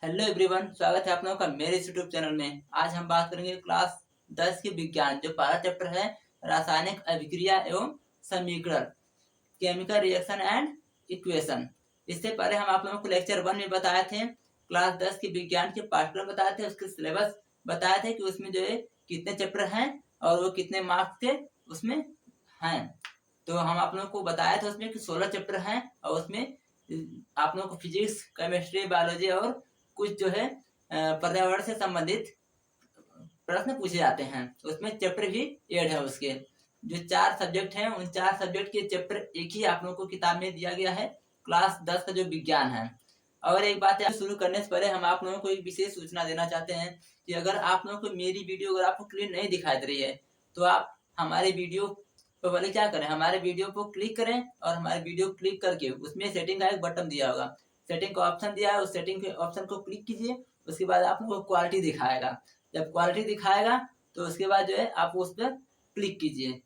Hello everyone, स्वागत है आप लोगों का मेरे इस यूट्यूब चैनल में। आज हम बात करेंगे क्लास 10 की विज्ञान, जो पहला चैप्टर है रासायनिक अभिक्रिया एवं समीकरण, केमिकल रिएक्शन एंड इक्वेशन। इससे पहले हम आप लोगों को लेक्चर 1 में बताए थे, क्लास 10 की विज्ञान के पाठ्यक्रम बताए थे, उसके सिलेबस बताए थे कि उसमें जो है कितने चैप्टर हैं और वो कितने मार्क्स के उसमें हैं। तो हम आप लोगों को बताया था उसमें कि 16 चैप्टर हैं और उसमें आप लोगों को फिजिक्स, केमिस्ट्री, बायोलॉजी और कुछ जो है पर्यावरण से संबंधित प्रश्न पूछे जाते हैं। उसमें चैप्टर भी ऐड है। उसके जो 4 सब्जेक्ट हैं, उन 4 सब्जेक्ट के चैप्टर एक ही आप लोगों को किताब में दिया गया है, क्लास 10 का जो विज्ञान है। और एक बात है, शुरू करने से पहले हम आप लोगों को एक विशेष सूचना देना चाहते हैं कि अगर आप लोगों को मेरी वीडियो अगर आपको क्लियर नहीं दिखाई दे रही है तो आप हमारे वीडियो तो पहले क्या करें, हमारे वीडियो को क्लिक करें और हमारे वीडियो क्लिक करके उसमें सेटिंग का एक बटन दिया होगा, सेटिंग का ऑप्शन दिया है, उस सेटिंग के ऑप्शन को क्लिक कीजिए। उसके बाद आपको क्वालिटी दिखाएगा, जब क्वालिटी दिखाएगा तो उसके बाद जो है आप उस पर क्लिक कीजिए।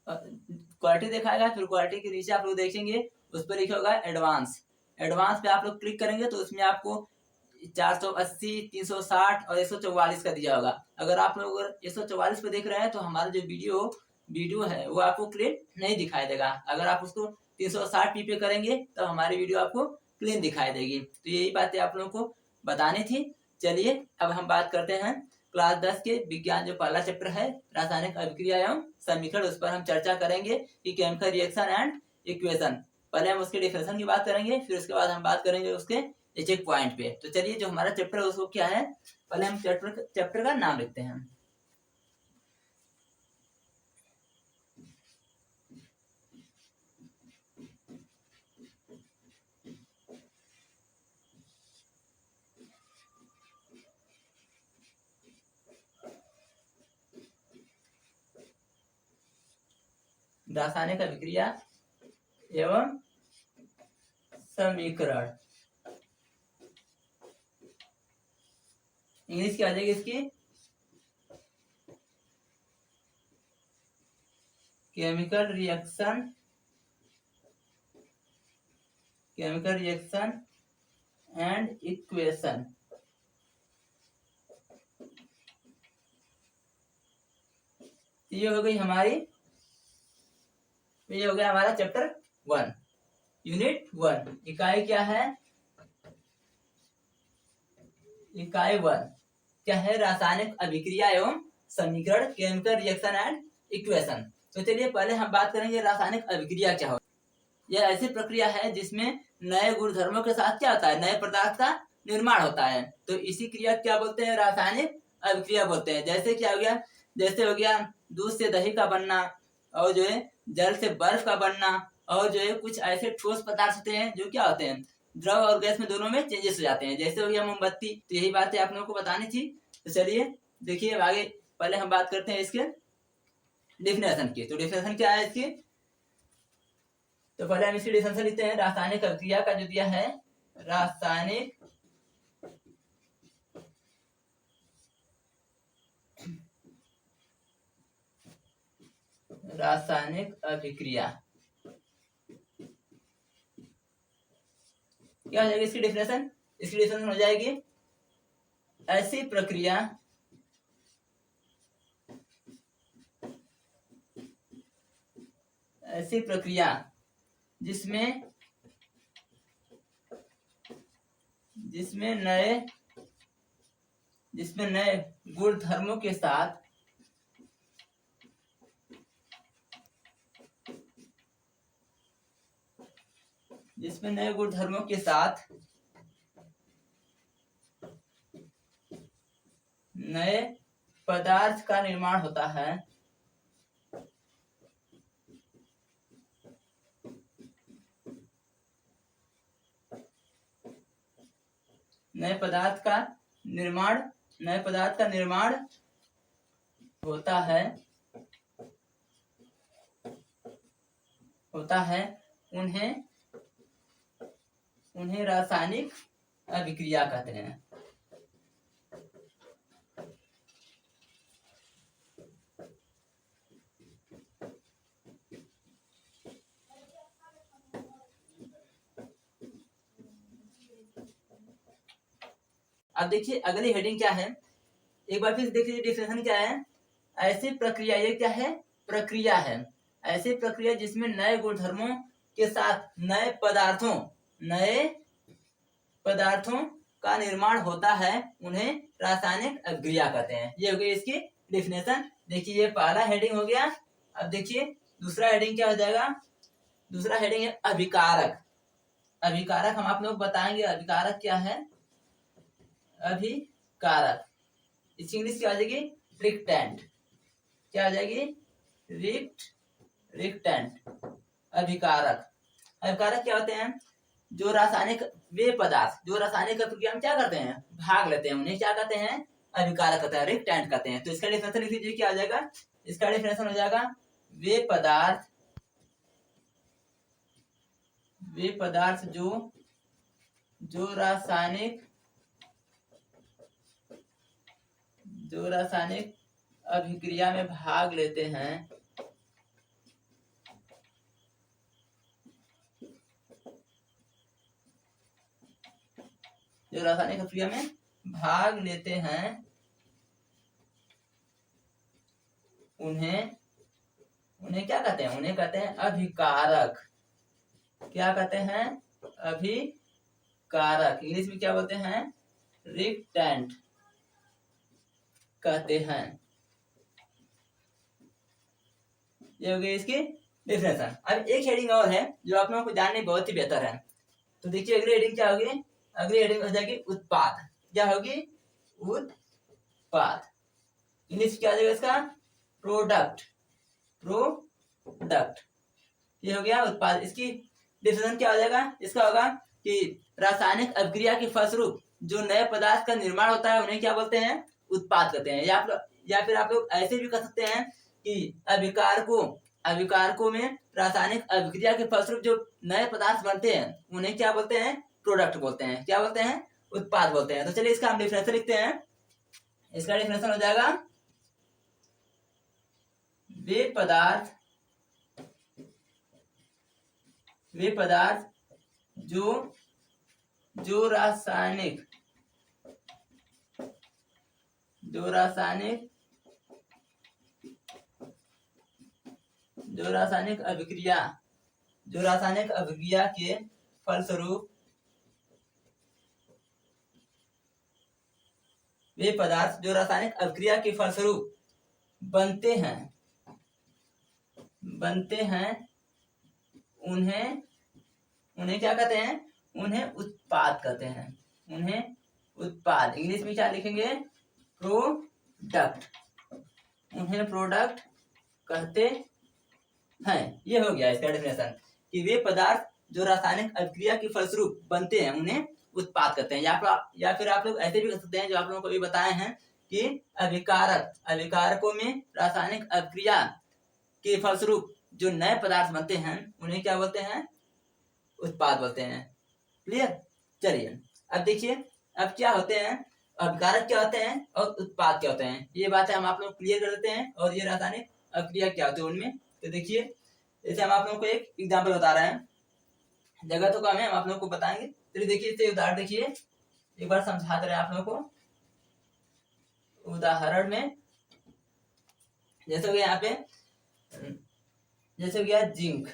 क्वालिटी दिखाएगा, फिर क्वालिटी के नीचे आप लोग देखेंगे उस पर लिखा होगा एडवांस। एडवांस पे आप लोग क्लिक करेंगे तो उसमें आपको 480, 360 और 144 का दिया होगा। अगर आप लोग 144 पे देख रहे हैं तो हमारा जो वीडियो है वो आपको क्लियर नहीं दिखाई देगा। अगर आप उसको 360p पे करेंगे तो हमारी वीडियो आपको क्लीन दिखाई देगी। तो यही बातें आप लोगों को बतानी थी। चलिए अब हम बात करते हैं क्लास 10 के विज्ञान, जो पहला चैप्टर है रासायनिक अभिक्रिया एवं समीकरण, उस पर हम चर्चा करेंगे कि केमिकल रिएक्शन एंड इक्वेशन। पहले हम उसके डिफिनेशन की बात करेंगे, फिर उसके बाद हम बात करेंगे उसके एक एक पॉइंट पे। तो चलिए जो हमारा चैप्टर है उसको क्या है, पहले हम चैप्टर का नाम लिखते हैं। रासायनिक अभिक्रिया एवं समीकरण। इंग्लिश क्या आ जाएगी इसकी, केमिकल रिएक्शन एंड इक्वेशन। ये हो गई हमारी, ये हो गया हमारा चैप्टर 1, यूनिट 1। इकाई क्या है, इकाई 1 क्या है, रासायनिक अभिक्रिया एवं समीकरण, केमिकल रिएक्शन एंड इक्वेशन। तो चलिए पहले हम बात करेंगे रासायनिक अभिक्रिया क्या हो। यह ऐसी प्रक्रिया है जिसमें नए गुणधर्मों के साथ क्या होता है, नए पदार्थ का निर्माण होता है। तो इसी क्रिया क्या बोलते हैं, रासायनिक अभिक्रिया बोलते हैं। जैसे क्या हो गया, जैसे हो गया दूध से दही का बनना, और जो है जल से बर्फ का बनना, और जो है कुछ ऐसे ठोस पदार्थ होते हैं जो क्या होते हैं, द्रव और गैस में दोनों में चेंजेस हो जाते हैं। जैसे हो गया मोमबत्ती। तो यही बातें आप लोगों को बतानी थी। तो चलिए देखिए अब आगे, पहले हम बात करते हैं इसके डिफिनेशन की। तो डिफिनेशन क्या है इसकी, तो पहले हम इसकी डिफिनेशन लिखते हैं। रासायनिक अभिक्रिया का जो दिया है, रासायनिक अभिक्रिया क्या हो जाएगी इसकी डिफिनेशन, इसकी डिफिनेशन हो जाएगी ऐसी प्रक्रिया जिसमें नए गुणधर्मों के साथ नए पदार्थ का निर्माण होता है। नए पदार्थ का निर्माण होता है उन्हें रासायनिक अभिक्रिया कहते हैं। अब देखिए अगली हेडिंग क्या है, एक बार फिर देखिए डिफिनेशन क्या है। ऐसी प्रक्रिया, ये क्या है, प्रक्रिया है, ऐसी प्रक्रिया जिसमें नए गुणधर्मों के साथ नए पदार्थों का निर्माण होता है, उन्हें रासायनिक अभिक्रिया कहते हैं। ये हो गई इसकी डिफिनेशन। देखिए ये पहला हेडिंग हो गया। अब देखिए दूसरा हेडिंग क्या हो जाएगा, दूसरा हेडिंग है अभिकारक। अभिकारक हम आप लोग बताएंगे अभिकारक क्या है। अभिकारक इसकी इंग्लिश क्या हो जाएगी, रिक्टेंट। क्या हो जाएगी, रिक्टेंट। अभिकारक, अभिकारक क्या होते हैं, जो रासायनिक वे पदार्थ जो रासायनिक प्रक्रिया में क्या करते हैं, भाग लेते हैं, उन्हें क्या कहते हैं, अभिकारक कहते हैं, रिक्टेंट कहते हैं। तो इसका डिफिनेशन लिख लीजिए, क्या हो जाएगा, इसका डिफिनेशन हो जाएगा वे पदार्थ जो रासायनिक अभिक्रिया में भाग लेते हैं, जो रासायनिक अभिक्रिया में भाग लेते हैं, उन्हें क्या कहते हैं, उन्हें कहते हैं अभिकारक। क्या कहते हैं, अभिकारक। इंग्लिश में क्या बोलते हैं, रिक्टेंट कहते हैं। ये हो गई इसकी डिफिनेशन। अब एक हेडिंग और है जो आप लोगों को जाननी बहुत ही बेहतर है। तो देखिए अगली हेडिंग क्या होगी, अगली हेडिंग हो जाएगी उत्पाद। क्या होगी, उत्पाद। इंग्लिश क्या हो जाएगा इसका, प्रोडक्ट। ये हो गया उत्पाद। इसकी डिफिनेशन क्या हो जाएगा, इसका होगा कि रासायनिक अभिक्रिया के फलस्वरूप जो नए पदार्थ का निर्माण होता है, उन्हें क्या बोलते हैं, उत्पाद कहते हैं। या फिर आप लोग ऐसे भी कह सकते हैं कि अभिकारकों में रासायनिक अभिक्रिया के फलस्वरूप जो नए पदार्थ बनते हैं, उन्हें क्या बोलते हैं, प्रोडक्ट बोलते हैं। क्या बोलते हैं, उत्पाद बोलते हैं। तो चलिए इसका हम डिफिनेशन लिखते हैं। इसका डिफिनेशन हो जाएगा वे पदार्थ जो रासायनिक अभिक्रिया के फलस्वरूप, वे पदार्थ जो रासायनिक अभिक्रिया के फलस्वरूप बनते हैं, उन्हें क्या कहते हैं, उन्हें उत्पाद कहते हैं। उन्हें उत्पाद, इंग्लिश में क्या लिखेंगे, प्रोडक्ट। उन्हें प्रोडक्ट कहते हैं। ये हो गया इसका डेफिनेशन कि वे पदार्थ जो रासायनिक अभिक्रिया के फलस्वरूप बनते हैं, उन्हें उत्पाद कहते हैं। या फिर आप लोग ऐसे भी कर सकते हैं, जो आप लोगों को भी बताए हैं कि अभिकारकों में रासायनिक अभिक्रिया के फलस्वरूप जो नए पदार्थ बनते हैं, उन्हें क्या बोलते हैं, उत्पाद बोलते हैं। क्लियर। चलिए अब देखिए, अब क्या होते हैं, अभिकारक क्या होते हैं और उत्पाद क्या होते हैं, ये बातें हम आप लोग क्लियर कर देते हैं। और ये रासायनिक अभिक्रिया क्या होती है उनमें, तो देखिए जैसे हम आप लोगों को एक एग्जाम्पल बता रहे हैं, जगह तो कम है, हम आप लोगों को बताएंगे। चलिए देखिए इससे उदाहरण देखिए, एक बार समझाते रहे आप लोगों को। उदाहरण में जैसे हो गया यहाँ पे, जैसे हो गया जिंक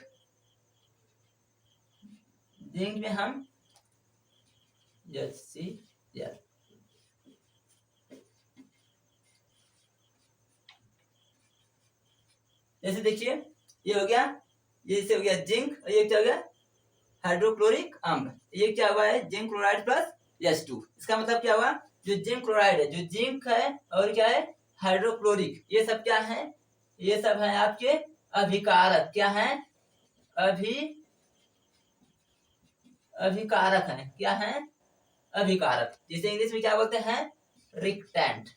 में हम जैसे देखिए ये हो गया, ये से हो गया जिंक, और ये क्या हो गया, हाइड्रोक्लोरिक अम्ल। ये क्या हुआ है, जिंक क्लोराइड प्लस H2। इसका मतलब क्या हुआ, जो जिंक क्लोराइड है, जो जिंक है, और क्या है, हाइड्रोक्लोरिक, ये सब क्या है, ये सब है आपके अभिकारक। क्या है, अभिकारक है। क्या है, अभिकारक, जिसे इंग्लिश में क्या बोलते हैं, रिक्टेंट।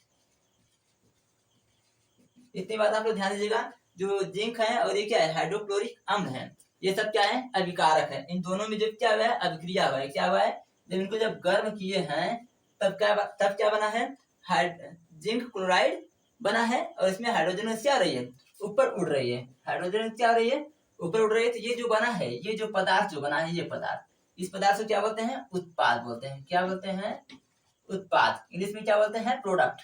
इतनी बात आप लोग ध्यान दीजिएगा। जो जिंक है और ये क्या है, हाइड्रोक्लोरिक अम्ल है, ये सब क्या है, अभिकारक है। इन दोनों में जो क्या हुआ है, अभिक्रिया हुआ है। क्या हुआ है, जब इनको जब गर्म किए हैं, तब क्या बना है, जिंक क्लोराइड बना है, और इसमें हाइड्रोजन क्या हो रही है, ऊपर उड़ रही है। हाइड्रोजन क्या हो रही है, ऊपर उड़ रही है। तो ये जो बना है, ये जो पदार्थ जो बना है, ये पदार्थ, इस पदार्थ को क्या बोलते हैं, उत्पाद बोलते हैं। क्या बोलते हैं, उत्पाद, इंग्लिश में क्या बोलते हैं, प्रोडक्ट,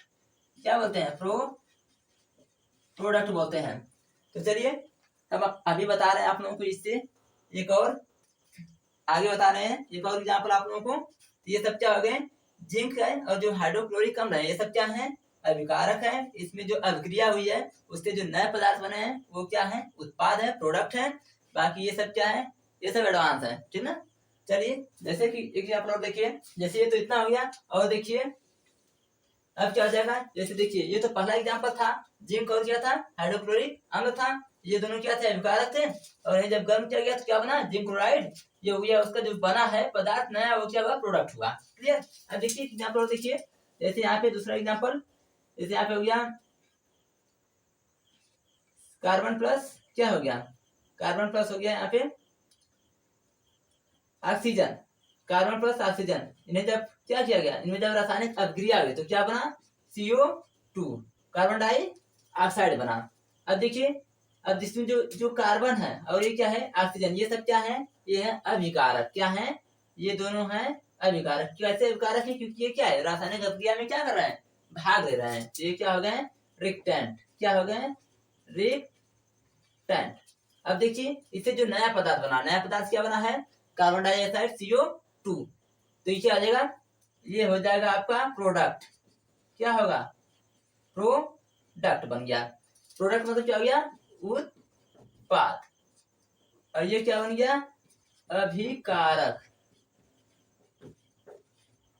क्या बोलते हैं, प्रोडक्ट बोलते हैं। तो चलिए अब अभी बता रहे हैं आप लोगों को इससे एक और आगे बता रहे हैं एक और एग्जाम्पल आप लोगों को। ये सब क्या हो गए, जिंक है और जो हाइड्रोक्लोरिक अम्ल है, ये सब क्या है, अभिकारक है। इसमें जो अभिक्रिया हुई है उससे जो नए पदार्थ बने हैं वो क्या है, उत्पाद है, प्रोडक्ट है। बाकी ये सब क्या है, ये सब एडवांस है, ठीक ना। चलिए जैसे कि एग्जाम्पल और देखिए, जैसे ये तो इतना हो गया, और देखिए अब क्या हो जाएगा, जैसे देखिए ये तो पहला एग्जाम्पल था, जिंक और क्या था, हाइड्रोक्लोरिक अम्ल था। ये दोनों क्या थे, अभिकारक थे, और ये जब गर्म किया गया तो क्या बना, जिंक क्लोराइड। ये हो गया उसका जो बना है पदार्थ नया, वो क्या हुआ, प्रोडक्ट हुआ। क्लियर। अब देखिए एग्जाम्पल देखिए, जैसे यहाँ पे दूसरा एग्जाम्पल, जैसे यहाँ पे हो गया कार्बन प्लस क्या हो गया, कार्बन प्लस हो गया यहाँ पे ऑक्सीजन, कार्बन प्लस ऑक्सीजन। इन्हें जब क्या किया गया, इनमें जब रासायनिक अभिक्रिया हुई तो क्या बना, CO2, कार्बन डाइऑक्साइड बना। अब देखिए, अब जिसमें जो जो कार्बन है और ये क्या है, ऑक्सीजन, ये सब क्या है, ये है अभिकारक। क्या है, ये दोनों है अभिकारक। कैसे अभिकारक है, क्योंकि ये क्या है, रासायनिक अभिक्रिया में क्या कर रहे हैं, भाग ले रहे हैं। तो ये क्या हो गए, रिक्टेंट, क्या हो गए, रिक्टेंट। अब देखिए इससे जो नया पदार्थ बना, नया पदार्थ क्या बना है, कार्बन डाइऑक्साइड CO2। तो ये क्या आ जाएगा, ये हो जाएगा आपका प्रोडक्ट। क्या होगा, प्रोडक्ट बन गया। प्रोडक्ट मतलब क्या हो गया, उत्पाद। और ये क्या बन गया, अभिकारक,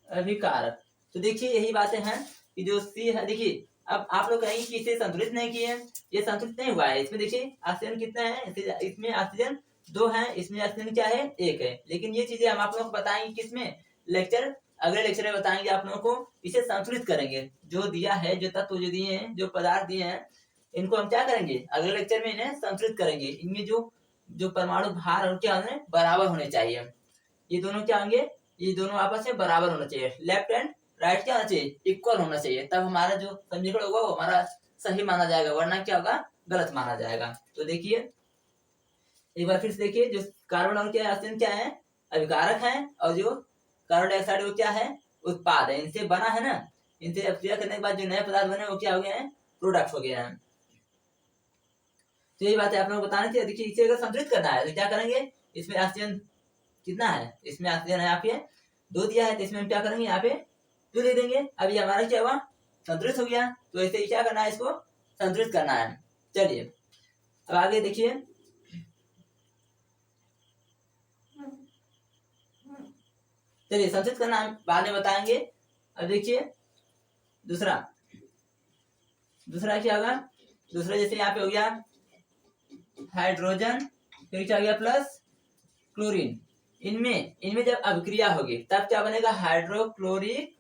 अभिकारक। तो देखिए यही बातें हैं कि जो सी है, देखिए अब आप लोग कहेंगे कि इसे संतुलित नहीं किए, ये संतुलित नहीं हुआ है। इसमें देखिए ऑक्सीजन कितना है, इसमें ऑक्सीजन 2 है, इसमें ऑक्सीजन क्या है, 1 है। लेकिन ये चीजें हम आप लोगों को बताएंगे किसमें, लेक्चर, अगले लेक्चर में बताएंगे आप लोगों को। इसे संतुलित करेंगे, जो दिया है, जो तत्व जो दिए हैं, जो पदार्थ दिए हैं, इनको हम क्या करेंगे, अगले लेक्चर में इन्हें संतुलित करेंगे। इनमें जो जो परमाणु भार और क्या होने, बराबर होने चाहिए। ये दोनों क्या होंगे, ये दोनों आपस में बराबर होना चाहिए, लेफ्ट एंड राइट क्या होना चाहिए, इक्वल होना चाहिए। तब हमारा जो समीकरण होगा वो हमारा सही माना जाएगा, वरना क्या होगा, गलत माना जाएगा। तो देखिए एक बार फिर से देखिए, जो कार्बन और क्या ऑक्सीजन क्या है, अभिकारक है, और जो कार्बन डाइऑक्साइड वो क्या है, उत्पाद है। इनसे बना है ना, इनसे अभिक्रिया करने के बाद जो नए पदार्थ बने वो क्या हो गए हैं, प्रोडक्ट हो गए हैं। तो यही बात है आप लोगों को बतानी थी। देखिए इसे अगर संतुलित करना है तो क्या करेंगे, इसमें ऑक्सीजन कितना है, इसमें ऑक्सीजन है यहाँ पे 2 दिया है, तो इसमें हम क्या करेंगे, यहाँ पे 2 दे देंगे। अभी हमारा क्या हुआ, संतुलित हो गया। तो ऐसे ही क्या करना है, इसको संतुलित करना है। चलिए अब आगे देखिए, चलिए संतुलित करना हम बाद में बताएंगे। अब देखिए दूसरा क्या होगा, दूसरा जैसे यहाँ पे हो गया हाइड्रोजन, फिर क्या हो गया प्लस क्लोरीन। इनमें जब अभिक्रिया होगी तब क्या बनेगा, हाइड्रोक्लोरिक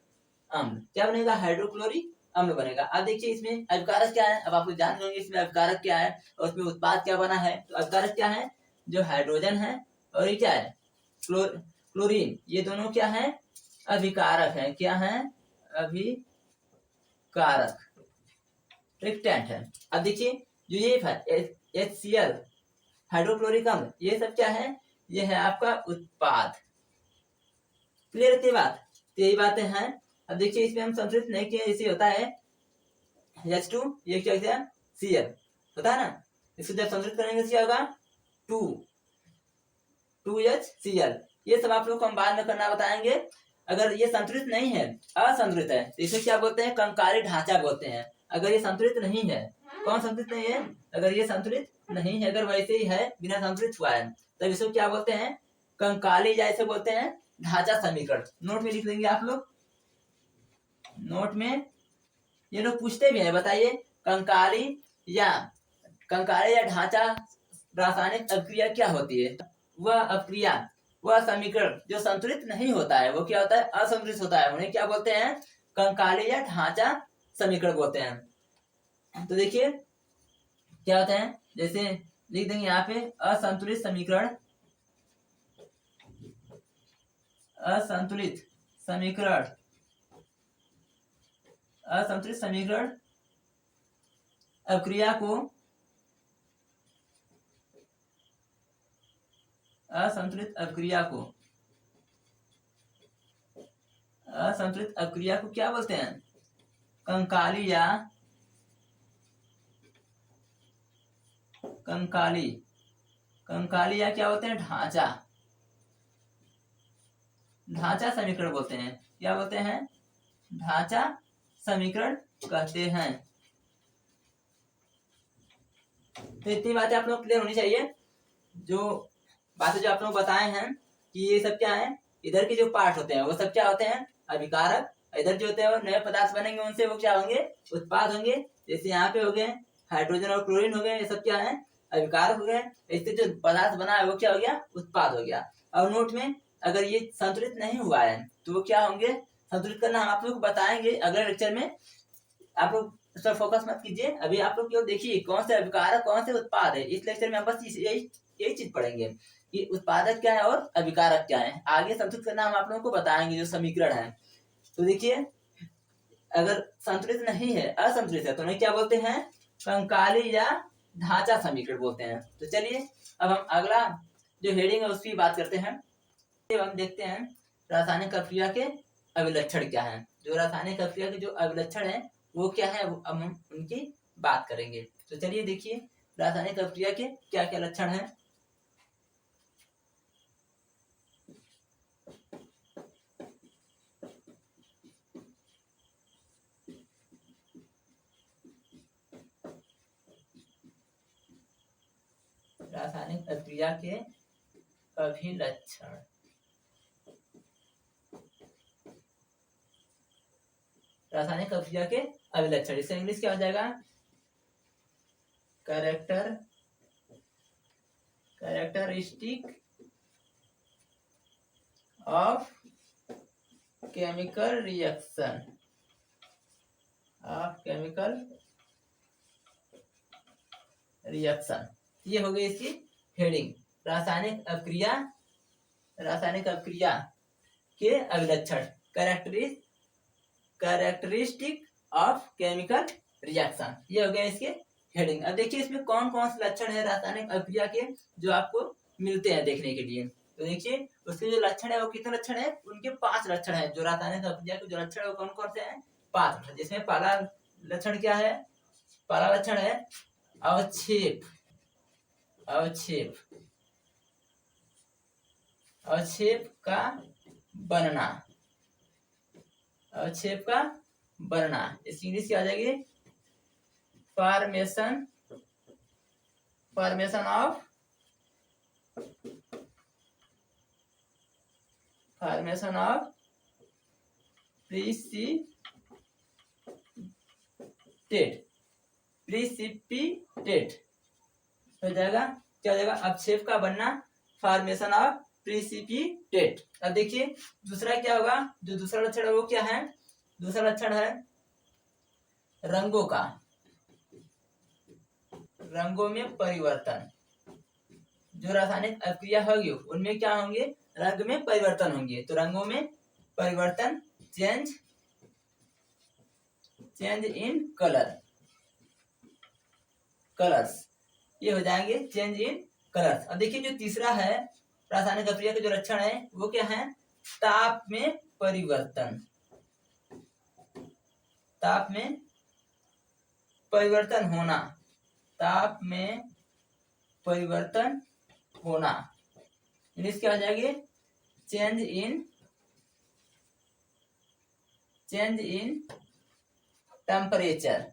अम्ल। क्या बनेगा, हाइड्रोक्लोरिक अम्ल बनेगा। अब देखिए इसमें अभिकारक क्या है, अब आप जान लेंगे इसमें अभिकारक क्या है और उसमें उत्पाद क्या बना है। तो अभिकारक क्या है, जो हाइड्रोजन है, और ये क्या है, क्लोरीन। ये दोनों क्या है, अभिकारक है। क्या है, अभिकारक, रिक्टेंट है। अब देखिए जो ये HCl, हाइड्रोक्लोरिक अम्ल, ये सब क्या है, ये है आपका उत्पाद। क्लियर है बात, तो यही बातें हैं। अब देखिए इसमें हम संतुलित नहीं किए, इसे होता है H2, ये क्या होता है, Cl होता है ना। इसको जब संतुलित करेंगे तो क्या होगा, 2HCl। ये सब आप लोग को हम बाद में करना बताएंगे। अगर ये संतुलित नहीं है, असंतुलित है, तो इसे क्या बोलते हैं, कंकाली ढांचा बोलते हैं। अगर ये संतुलित नहीं है, कौन संतुलित नहीं है, अगर ये संतुलित नहीं है, अगर वैसे ही है बिना संतुलित हुआ है, तब इसको क्या बोलते हैं, कंकाली, या इसे बोलते हैं ढांचा समीकरण। नोट में लिख देंगे आप लोग, नोट में। ये लोग पूछते भी हैं, बताइए कंकाली या ढांचा रासायनिक अभिक्रिया क्या होती है। वह अभिक्रिया, वह समीकरण जो संतुलित नहीं होता है, वो क्या होता है, असंतुलित होता है, उन्हें क्या बोलते हैं, कंकाली या ढांचा समीकरण बोलते हैं। तो देखिए क्या होते हैं, जैसे लिख देंगे यहाँ पे असंतुलित समीकरण, असंतुलित समीकरण, असंतुलित समीकरण अभिक्रिया को, असंतुलित अभिक्रिया को असंतुलित अभिक्रिया को क्या बोलते हैं? कंकाली या कंकाली या क्या बोलते हैं? ढांचा समीकरण बोलते हैं। क्या बोलते हैं? ढांचा समीकरण कहते हैं। तो इतनी बातें आप लोग क्लियर होनी चाहिए। जो बातें जो आप लोग बताए हैं कि ये सब क्या है, इधर के जो पार्ट होते हैं वो सब क्या होते हैं? अभिकारक। इधर जो होते हैं वो नए पदार्थ बनेंगे, उनसे वो क्या होंगे? उत्पाद होंगे। जैसे यहाँ पे हो गए हाइड्रोजन और क्लोरीन हो गए, ये सब क्या है? अभिकारक हो गए। इससे जो पदार्थ बना है वो क्या हो गया? उत्पाद हो गया। और नोट में अगर ये संतुलित नहीं हुआ है तो वो क्या होंगे? संतुलित करना हम आप लोग को बताएंगे अगले लेक्चर में। आप लोग इस पर फोकस मत कीजिए, अभी आप लोग केवल देखिए कौन से अभिकारक कौन से उत्पाद है। इस लेक्चर में हम बस यही चीज पढ़ेंगे कि उत्पादक क्या है और अभिकारक क्या है। आगे संतुलित करना हम आप लोगों को बताएंगे जो समीकरण है। तो देखिए, अगर संतुलित नहीं है, असंतुलित है, तो उन्हें क्या बोलते हैं? कंकाली या ढांचा समीकरण बोलते हैं। तो चलिए अब हम अगला जो हेडिंग है उसकी बात करते हैं। हम देखते हैं रासायनिक अभिक्रिया के अभिलक्षण क्या है। जो रासायनिक अभिक्रिया के जो अभिलक्षण है वो क्या है, अब हम उनकी बात करेंगे। तो चलिए देखिए रासायनिक अभिक्रिया के क्या क्या लक्षण हैं। रासायनिक अभिक्रिया के अभिलक्षण। रासायनिक अभिक्रिया के अभिलक्षण, इसका इंग्लिश क्या हो जाएगा? Characteristic of chemical reaction. ये हो गई इसकी हेडिंग। रासायनिक अभिक्रिया के अभिलक्षण, कैरेक्टरिस्टिक ऑफ केमिकल रिएक्शन, ये हो गया इसके हेडिंग। अब देखिए इसमें कौन कौन से लक्षण है रासायनिक अभिक्रिया के जो आपको मिलते हैं देखने के लिए। तो देखिए उसके जो लक्षण है वो कितने लक्षण है? उनके 5 लक्षण है। जो रासायनिक अभिक्रिया के जो लक्षण है वो कौन कौन से हैं? 5 लक्षण। जिसमें पहला लक्षण क्या है? पहला लक्षण है अवक्षेप का बनना। इसकी इंग्लिश क्या आ जाएगी? फॉर्मेशन ऑफ प्रीसिपिटेट हो जाएगा। क्या हो जाएगा? अवक्षेप का बनना, फॉर्मेशन ऑफ प्रीसिपिटेट। अब देखिए दूसरा क्या होगा? जो दूसरा लक्षण है वो क्या है? दूसरा लक्षण है रंगों में परिवर्तन। जो रासायनिक अभिक्रिया होगी उनमें क्या होंगे? रंग में परिवर्तन होंगे। तो रंगों में परिवर्तन, चेंज इन कलर्स, ये हो जाएंगे चेंज इन कलर्स। अब देखिए जो तीसरा है रासायनिक अभिक्रिया के जो लक्षण है वो क्या है? ताप में परिवर्तन होना। इंग्लिश क्या हो जाएगी? Change in temperature.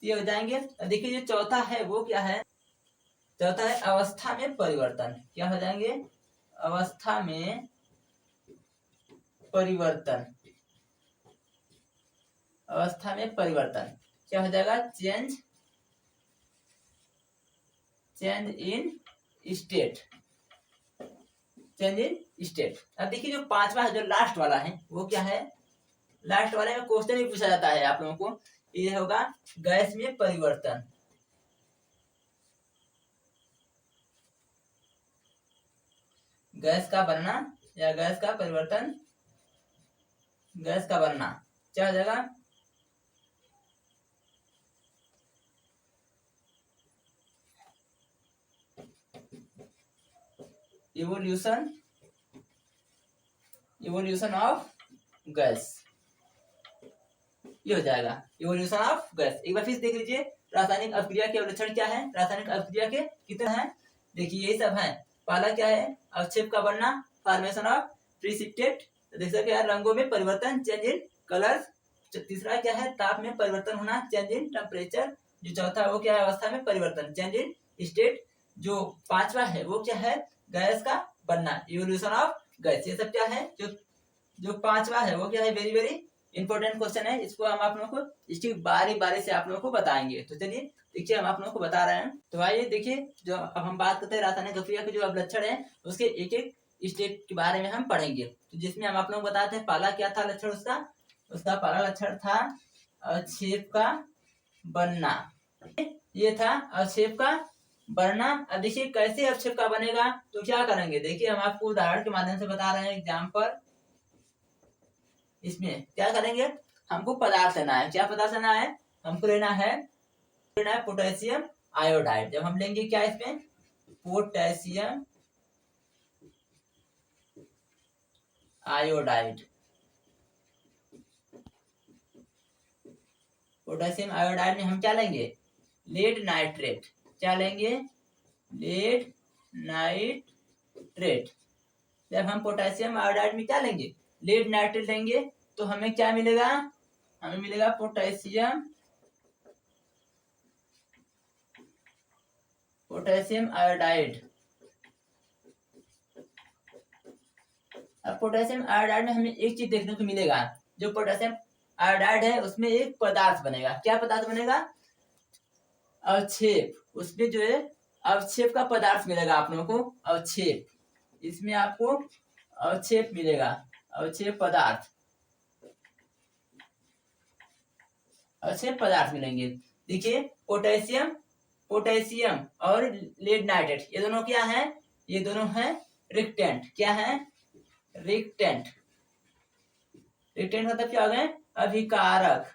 ये हो जाएंगे। देखिए जो चौथा है वो क्या है? चौथा है अवस्था में परिवर्तन। क्या हो जाएंगे? अवस्था में परिवर्तन क्या हो जाएगा? Change in state. अब देखिए जो पांचवा है, जो लास्ट वाला है वो क्या है? लास्ट वाले में क्वेश्चन भी पूछा जाता है आप लोगों को। ये होगा गैस में परिवर्तन। गैस का बनना या गैस का परिवर्तन, गैस का बनना क्या हो जाएगा? इवोल्यूशन ऑफ गैस, ये हो जाएगा इवोल्यूशन ऑफ गैस। एक बार फिर देख लीजिए रासायनिक अभिक्रिया के लक्षण क्या है, रासायनिक अभिक्रिया के कितने हैं, देखिए ये सब है। पहला क्या है, अवक्षेप का बनना, फॉर्मेशन ऑफ प्रिसिपिटेट, देख सकते हैं रंगों में परिवर्तन, चेंज इन कलर्स। तीसरा क्या है, ताप में परिवर्तन होना, चेंज इन टेम्परेचर। जो चौथा है वो क्या है, अवस्था में परिवर्तन, चेंज इन स्टेट। जो पांचवा है वो क्या है, गैस का बनना, इवोल्यूशन ऑफ गैस। ये सब क्या है, जो पांचवा है वो क्या है, वेरी वेरी इंपॉर्टेंट क्वेश्चन है। इसको हम आप लोगों को इसकी बारी बारी से आप लोगों को बताएंगे। तो चलिए देखिए हम आप लोगों को बता रहे हैं। तो आइए देखिए, जो अब हम बात करते हैं रासायनिक अभिक्रिया के जो अब लक्षण है उसके एक एक स्टेप के बारे में हम पढ़ेंगे। तो जिसमें हम आप लोगों को बताते हैं, पहला क्या था लक्षण उसका पहला लक्षण था अवक्षेप का बनना। ये था अवक्षेप का बनना। अब देखिए कैसे अवक्षेप का बनेगा, तो क्या करेंगे, देखिए हम आपको उदाहरण के माध्यम से बता रहे हैं, एग्जाम्पल। इसमें क्या करेंगे, हमको पदार्थ लेना है। क्या पदार्थ लेना है, हमको लेना है पोटेशियम आयोडाइड। जब हम लेंगे क्या इसमें, पोटेशियम आयोडाइड। पोटेशियम आयोडाइड में हम क्या लेंगे, लेड नाइट्रेट। क्या लेंगे, लेड नाइट्रेट। जब हम पोटेशियम आयोडाइड में क्या लेंगे, लेड नाइट्रेट लेंगे, तो हमें क्या मिलेगा, हमें मिलेगा पोटेशियम आयोडाइड। अब पोटेशियम आयोडाइड में हमें एक चीज देखने को मिलेगा, जो पोटेशियम आयोडाइड है उसमें एक पदार्थ बनेगा। क्या पदार्थ बनेगा, अवक्षेप। उसमें जो है अवक्षेप का पदार्थ मिलेगा आप लोगों को, अवक्षेप। इसमें आपको अवक्षेप मिलेगा, अवक्षेप पदार्थ, अवक्षेप पदार्थ मिलेंगे। देखिए पोटेशियम और लेड नाइट्रेट, ये दोनों क्या है, ये दोनों है रिएक्टेंट। क्या है, रिएक्टेंट। रिएक्टेंट मतलब क्या हो गए, अभिकारक,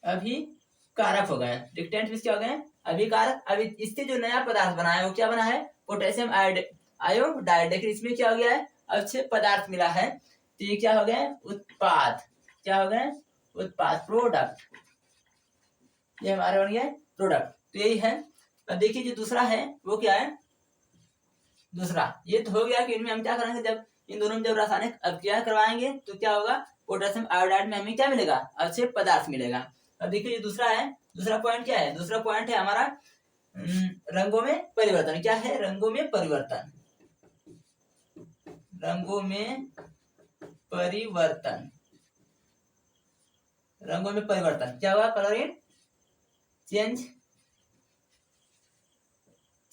अभिकारक हो गए। रिएक्टेंट में क्या हो गए, अभिकारक। अभी इससे जो नया पदार्थ बना है वो क्या बना है, पोटेशियम आयोडाइड। देखिए इसमें क्या हो गया है, अवक्षेप पदार्थ मिला है, तो ये क्या हो गए, उत्पाद। क्या हो गए, उत्पाद, प्रोडक्ट। ये हमारे बन गया प्रोडक्ट। तो यही है। अब देखिए जो दूसरा है वो क्या है, दूसरा ये तो हो गया कि इनमें हम क्या करेंगे, जब इन दोनों में जब रासायनिक अभिक्रिया करवाएंगे तो क्या होगा, पोटेशियम आयोडाइड में हमें क्या मिलेगा, अवक्षेप पदार्थ मिलेगा। अब देखिए जो दूसरा है, दूसरा पॉइंट क्या है, दूसरा पॉइंट है हमारा रंगों में परिवर्तन। क्या है, रंगों में परिवर्तन, रंगों में परिवर्तन, रंगों में परिवर्तन। क्या होगा, colour in change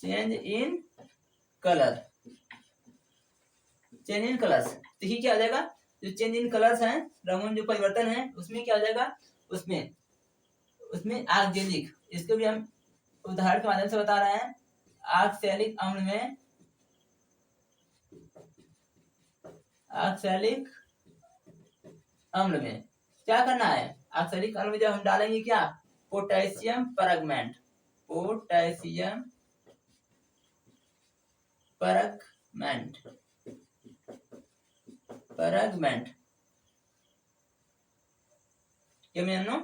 in colour, change in colours. देखिए क्या हो जाएगा, जो चेंज इन कलर्स हैं, रंगों में जो परिवर्तन है, उसमें क्या हो जाएगा, उसमें आक्जेलिक, इसको भी हम उदाहरण के माध्यम से बता रहे हैं। ऑक्सैलिक अम्ल में, ऑक्सैलिक अम्ल में क्या करना है, ऑक्सैलिक अम्ल में जब हम डालेंगे क्या, पोटेशियम परगमेंट, पोटेशियम परगमेंट, परगमेंट ये मैंने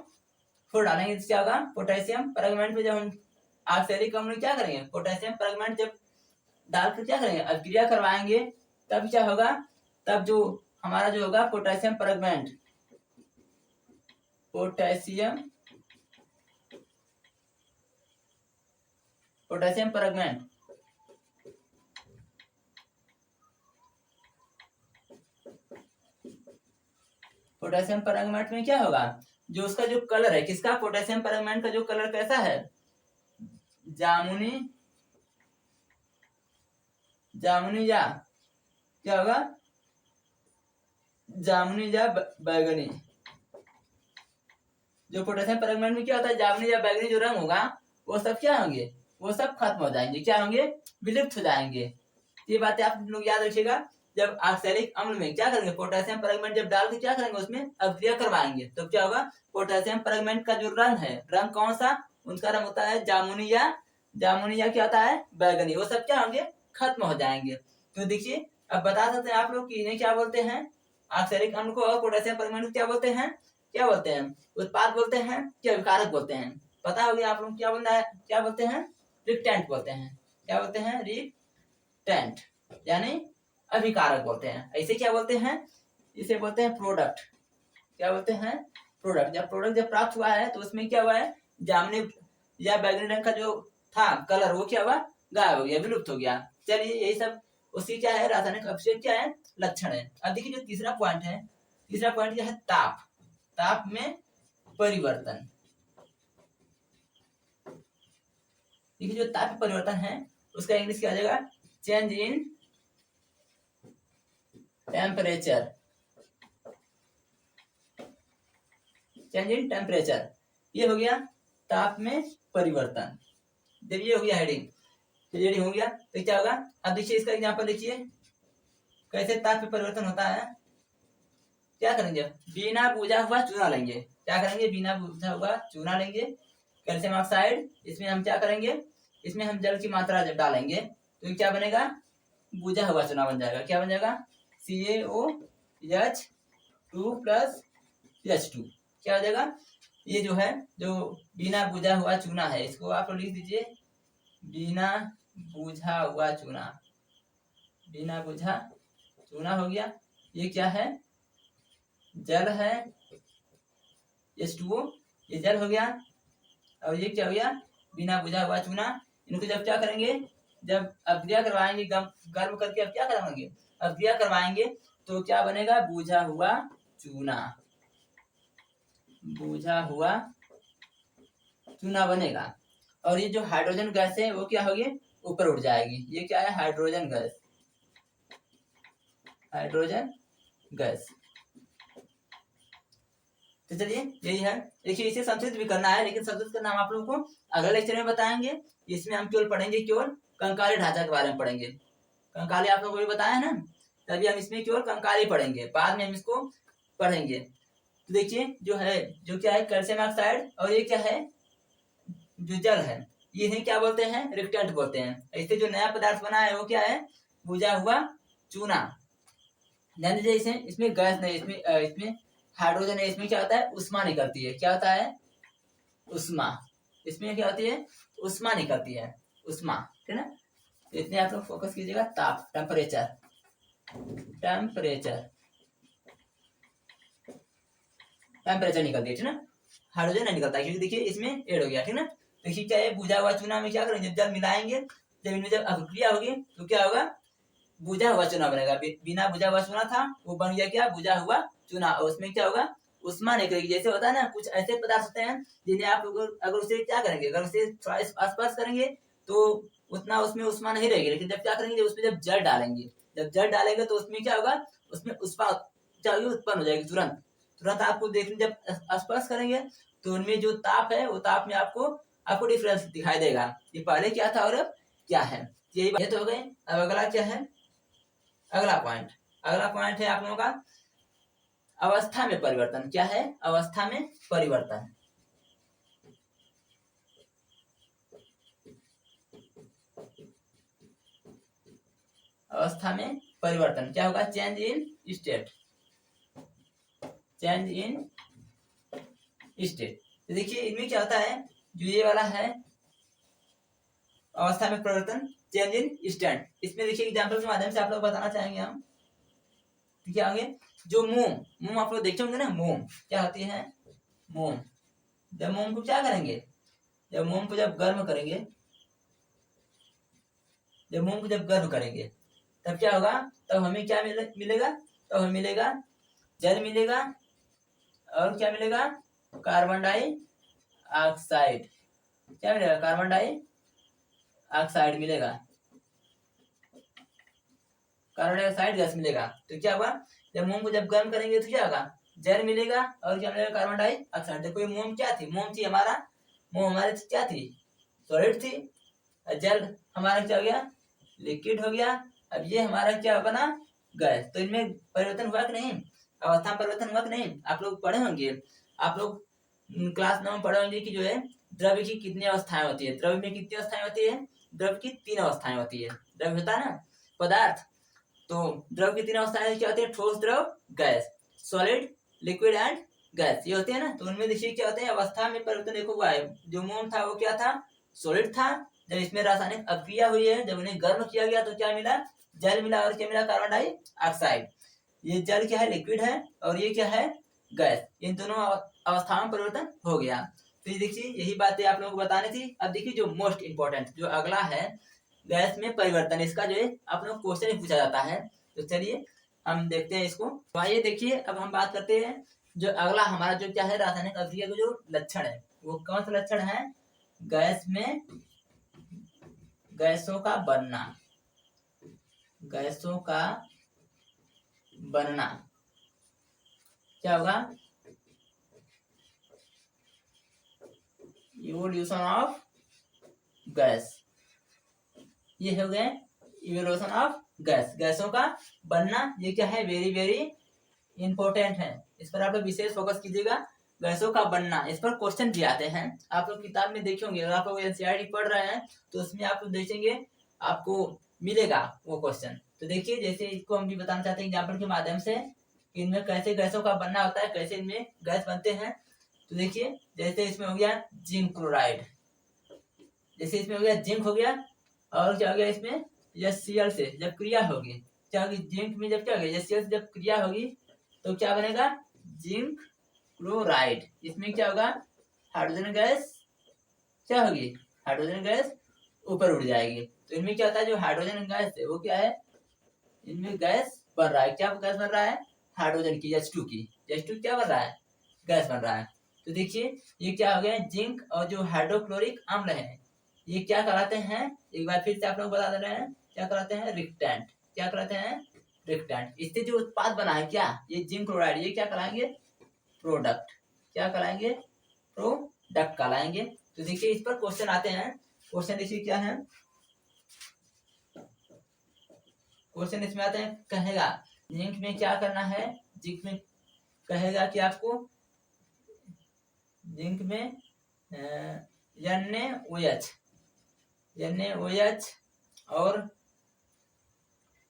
फोर डालेंगे तो क्या होगा, पोटेशियम परगमेंट में जब हम ऑक्सैलिक अम्ल क्या करेंगे, पोटेशियम परगमेंट जब डालकर क्या करेंगे, अभिक्रिया करवाएंगे, तब क्या होगा, तब जो हमारा जो होगा पोटेशियम परगमेंट, पोटेशियम परगमेंट पोटेशियम परगमेंट में क्या होगा, जो उसका जो कलर है, किसका, पोटेशियम परगमेंट का जो कलर कैसा है, जामुनी, जामुनी या क्या होगा, जामुनी या बैगनी। जो पोटेशियम परगमेंट में क्या होता है, जामुनी या बैगनी जो रंग होगा वो सब क्या होंगे, वो सब खत्म हो जाएंगे, क्या होंगे, विलुप्त हो जाएंगे। ये बातें आप लोग याद रखिएगा। जब ऑक्सैलिक अम्ल में क्या करेंगे, पोटेशियम परगमेंट जब डाल के क्या करेंगे, उसमें अभिक्रिया करवाएंगे, तो क्या होगा, पोटेशियम परगमेंट का जो रंग है, रंग कौन सा, उनका रंग होता है जामुनी या जामुनी या क्या होता है बैगनी, वो सब क्या होंगे खत्म हो जाएंगे। तो देखिए अब बता सकते हैं आप लोग कि इन्हें क्या बोलते हैं, ऑक्सैलिक अम्ल को और पोटेशियम परमाणु क्या बोलते हैं, क्या बोलते हैं, उत्पाद बोलते हैं क्या विकारक बोलते हैं। पता होगा आप लोग क्या बोलना है, क्या बोलते हैं रिक्टेंट बोलते हैं, क्या बोलते हैं रिक्टेंट यानी अभिकारक बोलते हैं। ऐसे क्या बोलते हैं, इसे बोलते हैं प्रोडक्ट, क्या बोलते हैं प्रोडक्ट। जब प्रोडक्ट जब प्राप्त हुआ है तो उसमें क्या हुआ है, जामुनी या बैगनी रंग का जो था कलर वो क्या हुआ गायब हो गया, विलुप्त हो गया। चलिए यही सब उसकी क्या है रासायनिक अभिक्षेप क्या है लक्षण है। अब देखिए जो तीसरा पॉइंट है, तीसरा पॉइंट क्या है ताप, ताप में परिवर्तन। देखिए जो ताप परिवर्तन है उसका इंग्लिश क्या आ जाएगा, change in temperature, change in temperature, ये हो गया ताप में परिवर्तन। जब ये हो गया हेडिंग, हेडिंग हो गया तो क्या होगा। अब देखिए इसका एग्जांपल देखिए कैसे ताप में परिवर्तन होता है। क्या करेंगे, बिना बुझा हुआ चूना लेंगे, क्या करेंगे बिना बुझा हुआ चूना लेंगे, कैल्शियम ऑक्साइड, इसमें हम क्या करेंगे, इसमें हम जल की मात्रा जब डालेंगे तो क्या बनेगा बुझा हुआ चूना बन जाएगा। क्या बन जाएगा CaOH2 प्लस H2, क्या हो जाएगा। ये जो है जो बिना बुझा हुआ चूना है इसको आप लोग लिख दीजिए बिना बुझा हुआ चूना, बिना बुझा चूना हो गया। ये क्या है जल है H2O, ये जल हो गया। और ये क्या हो गया बिना बुझा हुआ चूना। इनको जब क्या करेंगे, जब अभिक्रिया करवाएंगे गर्म करके, अब क्या करवाएंगे अभिक्रिया करवाएंगे तो क्या बनेगा बुझा हुआ चूना, बुझा हुआ चूना बनेगा। और ये जो हाइड्रोजन गैस है वो क्या होगी ऊपर उठ जाएगी। ये क्या है हाइड्रोजन गैस, हाइड्रोजन गैस। तो चलिए यही है। देखिए इसे संस्कृत भी करना है लेकिन संस्कृत का नाम आप लोगों को अगले लेक्चर में बताएंगे। इसमें हम केवल पढ़ेंगे केवल कंकाली ढांचा के बारे में पढ़ेंगे। कंकाली आप लोगों को भी बताया है ना, तभी हम इसमें केवल कंकाली पढ़ेंगे, बाद में हम इसको पढ़ेंगे। तो देखिए जो है जो क्या है कैल्शियम ऑक्साइड, और ये क्या है जो जल है इन्हें क्या बोलते हैं रिक्टेंट बोलते हैं। ऐसे जो नया पदार्थ बना है वो क्या है बुझा हुआ चूना। ध्यान दीजिए इसे, इसमें गैस नहीं, इसमें हाइड्रोजन है, इसमें क्या होता है उष्मा निकलती है। क्या होता है उष्मा, इसमें क्या होती है उष्मा निकलती है, उष्मा, ठीक है ना। इतने आप लोग फोकस कीजिएगा ताप टेम्परेचर, टेम्परेचर, टेम्परेचर निकलती है ठीक ना, हाइड्रोजन नहीं निकलता क्योंकि देखिए इसमें ऐड हो गया ठीक ना। देखिए क्या है बुझा हुआ चूना में क्या करेंगे जब जल मिलाएंगे, जब इनमें जब अभिक्रिया होगी तो क्या होगा बुझा हुआ चूना बनेगा। बिना बुझा हुआ चूना था वो बन गया क्या बुझा हुआ चूना। और उसमें क्या होगा उष्मा निकलेगी। जैसे होता है ना कुछ ऐसे पदार्थ होते हैं जिन्हें आप लोग अगर उसे क्या करेंगे, अगर उसे थोड़ा आसपास करेंगे तो उतना उसमें उष्मा नहीं रहेगी, लेकिन जब क्या करेंगे उसमें जब जल डालेंगे, जब जल डालेंगे तो उसमें क्या होगा उसमें उष्मा क्या होगी उत्पन्न हो जाएगी तुरंत। तुरंत आपको देखने जब आसपास करेंगे तो उनमें जो ताप है वो ताप में आपको आपको डिफरेंस दिखाई देगा, ये पहले क्या था और अब क्या है। यही बात तो हो गई। अब अगला क्या है, अगला पॉइंट, अगला पॉइंट है आप लोगों का अवस्था में परिवर्तन। क्या है अवस्था में परिवर्तन। अवस्था में परिवर्तन क्या होगा change in state, change in state. तो देखिए इनमें क्या होता है जो ये वाला है अवस्था में परिवर्तन चेंज इन स्टेट, इसमें देखिए एग्जांपल के माध्यम से आप लोग बताना चाहेंगे हम। क्या आगे जो मोम, मोम आप लोग देखते होंगे ना, मोम क्या होती है मोम। जब मोम को क्या करेंगे, जब मोम को जब गर्म करेंगे, जब मोम को जब गर्म करेंगे तब क्या होगा, तब हमें क्या मिलेगा, तब हमें मिलेगा जल मिलेगा और क्या मिलेगा कार्बन डाइऑक्साइड, क्या मिलेगा कार्बन डाइऑक्साइड मिलेगा, कार्बन डाइऑक्साइड गैस मिलेगा। तो क्या होगा जब मोम को जब गर्म करेंगे तो क्या होगा जल मिलेगा और क्या मिलेगा कार्बन डाइऑक्साइड। देखो ये मोम क्या थी, मोम थी हमारा, मोम हमारे क्या थी सॉलिड थी, जल हमारा क्या हो गया लिक्विड हो गया। अब ये हमारा क्या बना गैस। तो इनमें परिवर्तन हुआ कि नहीं, अवस्था में परिवर्तन हुआ कि नहीं। आप लोग पढ़े होंगे, आप लोग क्लास 9 में पढ़े होंगे कि जो है द्रव्य की कितनी अवस्थाएं होती है? द्रव्य में कितनी अवस्थाएं होती है? द्रव्य की 3 अवस्थाएं होती है। द्रव्य होता है ना पदार्थ, तो द्रव की 3 अवस्थाएं क्या होती है? ठोस, द्रव, gas, solid, liquid and gas, ये होती है ना। तो उनमें देखिए क्या होते हैं, अवस्था में परिवर्तन देखो हुआ है। जो मोम था वो क्या था? सॉलिड था। जब इसमें रासायनिक अभिक्रिया हुई है, जब उन्हें गर्म किया गया तो क्या मिला? जल मिला। और क्या मिला? Carbon dioxide. ये जल क्या है? लिक्विड है। और ये क्या है? गैस। इन दोनों अवस्थाओं में परिवर्तन हो गया। तो ये देखिए यही बातें आप लोगों को बतानी थी। अब देखिए जो मोस्ट इंपॉर्टेंट जो अगला है, गैस में परिवर्तन, इसका जो है आप लोग क्वेश्चन पूछा जाता है। तो चलिए हम देखते हैं इसको। तो आइए देखिए अब हम बात करते हैं जो अगला हमारा जो क्या है, रासायनिक अभिक्रिया का जो लक्षण है, वो कौन सा लक्षण है? गैस में गैसों का बनना। गैसों का बनना क्या होगा? Evolution of gas. ये हो गए इवोल्यूशन ऑफ गैस, गैसों का बनना। ये क्या है? वेरी वेरी इंपॉर्टेंट है, इस पर आप लोग विशेष फोकस कीजिएगा। गैसों का बनना, इस पर क्वेश्चन भी आते हैं। आप लोग किताब में देखेंगे, अगर आप लोग एनसीईआरटी पढ़ रहे हैं तो उसमें आप लोग देखेंगे, आपको मिलेगा वो क्वेश्चन। तो देखिए जैसे इसको हम भी बताना चाहते हैं एग्जाम्पल के माध्यम से, इनमें कैसे गैसों का बनना होता है, कैसे इनमें गैस बनते हैं। तो देखिए जैसे इसमें हो गया जिंक क्लोराइड, जैसे इसमें हो गया जिंक हो गया, और क्या हो गया इसमें? HCl से जब क्रिया होगी, क्या होगी? जिंक में जब क्या होगी? HCl से जब क्रिया होगी तो क्या बनेगा? Zinc chloride. इसमें क्या होगा? हाइड्रोजन गैस क्या होगी? हाइड्रोजन गैस ऊपर उड़ जाएगी। तो इनमें क्या होता है? जो हाइड्रोजन गैस है वो क्या है? इनमें गैस बन रहा है। क्या गैस बन रहा है? हाइड्रोजन की, H2 की। H2 क्या बन रहा है? गैस बन रहा है। तो देखिए ये क्या हो गया? जिंक और जो हाइड्रोक्लोरिक अम्ल है, ये क्या कहलाते हैं? एक बार फिर से आप लोग बता दे रहे हैं, क्या कहलाते हैं? रिक्टेंट। क्या कहलाते हैं? रिक्टेंट। इससे जो उत्पाद बना है क्या? ये जिंक क्लोराइड, ये क्या कहलाएंगे? प्रोडक्ट। क्या कहलाएंगे? प्रोडक्ट कहलाएंगे। तो देखिए इस पर क्वेश्चन आते हैं। क्वेश्चन देखिए क्या है? क्वेश्चन इसमें आते हैं, कहेगा जिंक में क्या करना है? जिंक में कहेगा कि आपको जिंक में NaOH और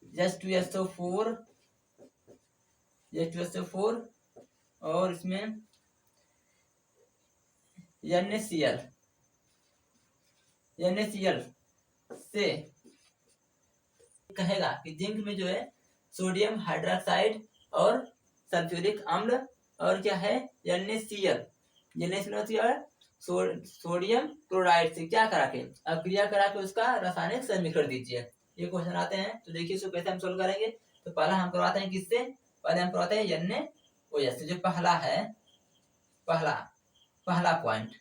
H2SO4 और इसमें NaCl से कहेगा कि जिंक में जो है सोडियम हाइड्रोक्साइड और सल्फ्यूरिक अम्ल और क्या है? NaCl सोडियम क्लोराइड से क्या करा के अभिक्रिया करा के उसका रासायनिक समीकरण दीजिए। ये क्वेश्चन आते हैं। तो देखिए इसको कैसे हम सोल्व करेंगे। तो पहला हम करवाते हैं किससे? पहले हम करवाते हैं NaOH से। जो पहला है, पहला पॉइंट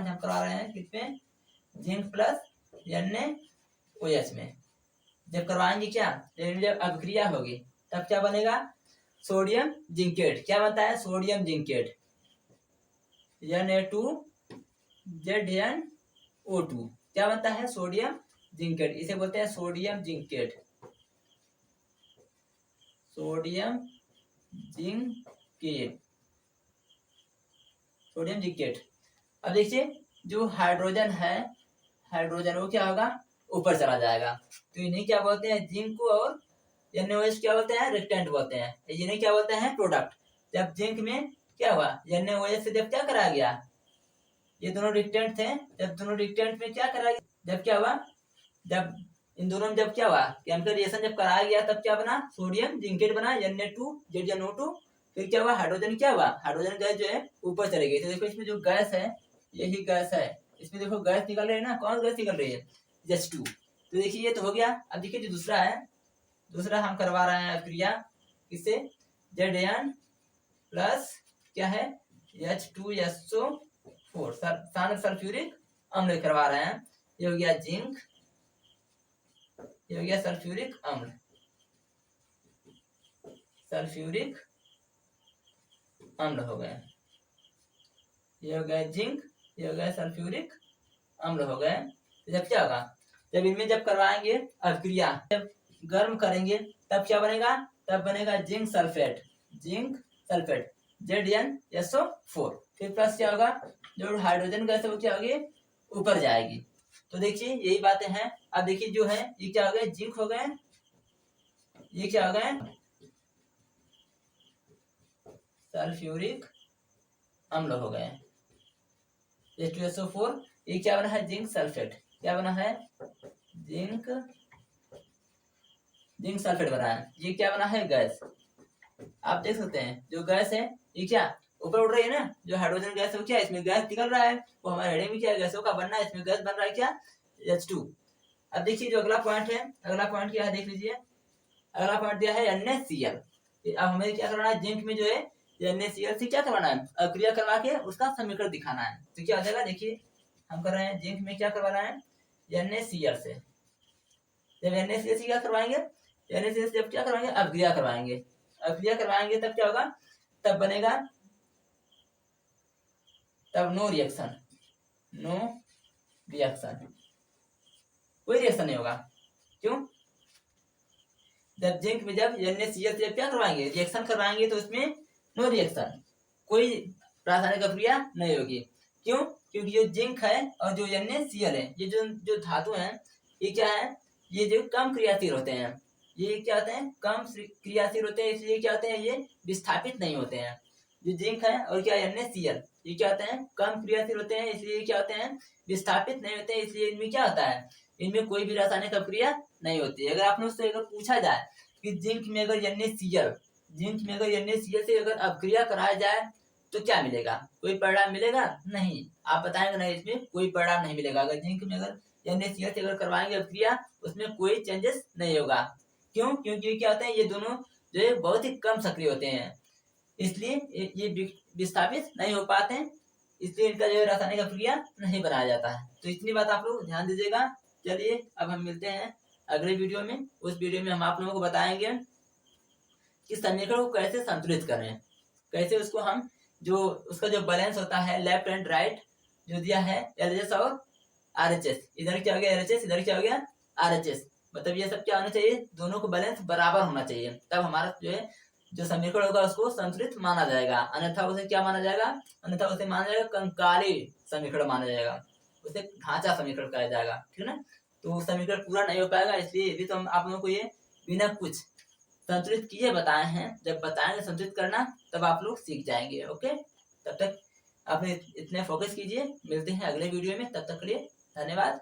हम करवा रहे हैं किसमें? जिंक प्लस NaOH में। जब करवाएंगे क्या? जब अभिक्रिया होगी तब क्या बनेगा? Sodium zincate. क्या बनता है? Sodium zincate, Na2ZnO2। क्या बनता है? Sodium zincate. इसे बोलते हैं सोडियम जिंकेट। Sodium zincate. अब देखिए जो हाइड्रोजन है, हाइड्रोजन वो क्या होगा? ऊपर चला जाएगा। तो इन्हें क्या बोलते हैं? जिंक और NaOH क्या बोलते हैं? रिएक्टेंट बोलते हैं। इन्हें क्या बोलते हैं? प्रोडक्ट। जब जिंक में क्या हुआ? NaOH से जब क्या कराया गया? ये दोनों रिएक्टेंट थे। जब दोनों रिएक्टेंट में क्या कराया गया? जब क्या हुआ? जब इन दोनों में जब क्या हुआ? केमिकल रिएक्शन जब कराया गया तब क्या बना? सोडियम जिंकेट बना, Na2ZnO2। फिर क्या हुआ? हाइड्रोजन क्या हुआ? हाइड्रोजन गैस जो है ऊपर चली गई। तो देखो इसमें जो गैस है, यही गैस है। इसमें देखो गैस निकल रही है ना। कौन गैस निकल रही है? H2। तो देखिए ये तो हो गया। अब देखिए जो दूसरा है, दूसरा हम करवा रहे हैं क्रिया किससे? Zn प्लस क्या है? H2SO4 सल्फ्यूरिक अम्ल करवा रहे हैं। ये हो गया जिंक, ये हो गया सल्फ्यूरिक अम्ल, हो गया। ये हो गया जिंक, ये हो गया सल्फ्यूरिक अम्ल हो गए। जब क्या होगा? जब इनमें जब करवाएंगे अभिक्रिया, जब गर्म करेंगे तब क्या बनेगा? तब बनेगा जिंक सल्फेट। ZnSO4। फिर प्लस क्या होगा, जो हाइड्रोजन गैस है वो क्या होगी, ऊपर जाएगी। तो देखिए यही बातें हैं। अब देखिए जो है ये क्या हो गए, जिंक हो गए, ये क्या हो गए, सल्फ्यूरिक अम्ल हो गए। H2SO4, ये क्या बना है, जिंक सल्फेट। क्या बना है, जिंक सल्फेट बना है। ये क्या बना है, गैस। आप देख सकते हैं जो गैस है ये क्या ऊपर उड़ रही है ना, जो हाइड्रोजन गैस है वो क्या, इसमें गैस निकल रहा है, वो हमारे हेडिंग में क्या गैसों का बनना है, इसमें गैस बन रहा है क्या, H2। अब देखिए जो अगला पॉइंट है, अगला पॉइंट क्या है देख लीजिए, अगला पॉइंट दिया है NaCl। अब हमें क्या करना है, जिंक में जो है NaCl से क्या करवाना है, अक्रिया करवा के उसका समीकरण दिखाना है। तो क्या हो जाएगा, देखिए हम कर रहे हैं जिंक में क्या करवाना है, NaCl से। जब NaCl से क्या करवाएंगे, NaCl से जब क्या करवाएंगे, अभिक्रिया करवाएंगे। अभिक्रिया करवाएंगे तब क्या होगा, तब बनेगा, तब नो रिएक्शन, नो रिएक्शन, कोई रिएक्शन नहीं होगा। क्यों, जब जिंक में जब NaCl से क्या करवाएंगे, रिएक्शन करवाएंगे तो उसमें नो रिएक्शन, कोई रासायनिक अभिक्रिया नहीं होगी। क्यों, क्योंकि जो जिंक है और जो NaCl है, ये जो धातु है, ये क्या है, ये जो कम क्रियाशील होते हैं, ये क्या होते हैं, कम क्रियाशील होते हैं, इसलिए क्या होते हैं, ये विस्थापित नहीं होते हैं। जो जिंक है और क्या NaCl, ये क्या होते हैं, कम क्रियाशील होते हैं, इसलिए क्या होते हैं, विस्थापित नहीं होते हैं। इसलिए इनमें क्या होता है, इनमें कोई भी रासायनिक अभिक्रिया नहीं होती है। अगर आपने उससे अगर पूछा जाए कि जिंक में अगर NaCl से अगर अभिक्रिया कराया जाए तो क्या मिलेगा, कोई परिणाम मिलेगा, नहीं। आप बताएंगे नहीं, इसमें कोई परिणाम नहीं मिलेगा। अगर जिंक में अगर NaCl से अगर करवाएंगे अभिक्रिया, उसमें कोई चेंजेस नहीं होगा। क्यों, क्योंकि क्या होते हैं, ये दोनों जो है बहुत ही कम सक्रिय होते हैं, इसलिए ये विस्थापित नहीं हो पाते हैं, इसलिए इनका जो है रासायनिक अभिक्रिया नहीं बनाया जाता है। तो इतनी बात आप लोग ध्यान दीजिएगा। चलिए अब हम मिलते हैं अगले वीडियो में। उस वीडियो में हम आप लोगों को बताएंगे कि समीकरण को कैसे संतुलित करें, कैसे उसको हम जो उसका जो बैलेंस होता है लेफ्ट एंड राइट जो दिया है LHS और RHS, इधर क्या हो गया LHS, इधर क्या हो गया RHS, मतलब ये सब क्या होना चाहिए, दोनों को बैलेंस बराबर होना चाहिए, तब हमारा जो है जो समीकरण होगा उसको संतुलित माना जाएगा। अन्यथा उसे क्या माना जाएगा, अन्यथा उसे माना जाएगा कंकाली समीकरण माना जाएगा, उसे ढांचा समीकरण कहा जाएगा, ठीक है ना। तो समीकरण पूरा नहीं हो पाएगा, इसलिए यदि तो हम आप लोगों को ये बिना कुछ संतुलित किए बताए हैं, जब बताएंगे संतुलित करना तब आप लोग सीख जाएंगे। ओके, तब तक आप इतने फोकस कीजिए, मिलते हैं अगले वीडियो में, तब तक के लिए धन्यवाद।